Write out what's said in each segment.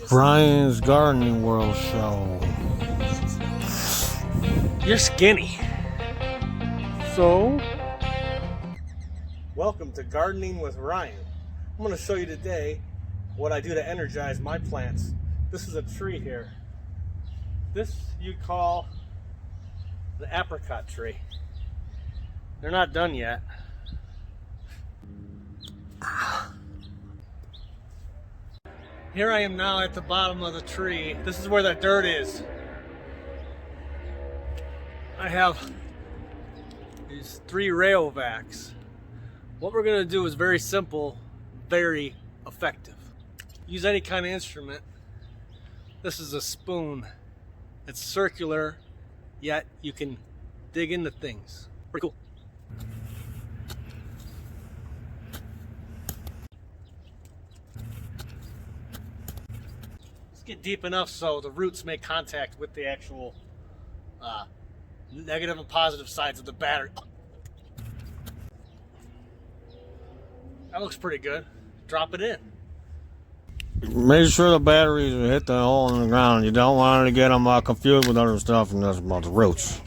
Brian's Gardening World Show. You're skinny. So? Welcome to Gardening with Ryan. I'm going to show you today what I do to energize my plants. This is a tree here. This you call the apricot tree. They're not done yet. Here I am now at the bottom of the tree. This is where the dirt is. I have these 3 rayovacs. What we're gonna do is very simple, very effective. Use any kind of instrument. This is a spoon. It's circular, yet you can dig into things. Pretty cool. Get deep enough so the roots make contact with the actual negative and positive sides of the battery. That looks pretty good. Drop it in. Make sure the batteries hit the hole in the ground. You don't want to get them confused with other stuff, and that's about the roots.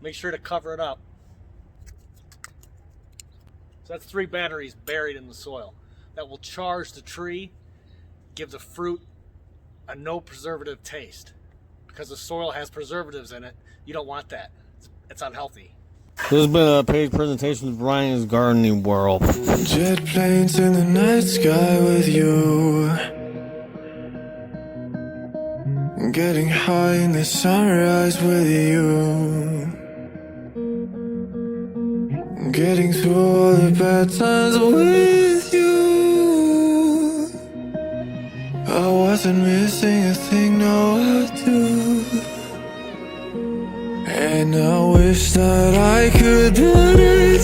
Make sure to cover it up. So that's 3 batteries buried in the soil that will charge the tree, give the fruit a no preservative taste. Because the soil has preservatives in it, you don't want that. It's unhealthy. This has been a paid presentation of Brian's Gardening World. Jet planes in the night sky with you, getting high in the sunrise with you, getting through all the bad times with you. I wasn't missing a thing, no I do. And I wish that I could put it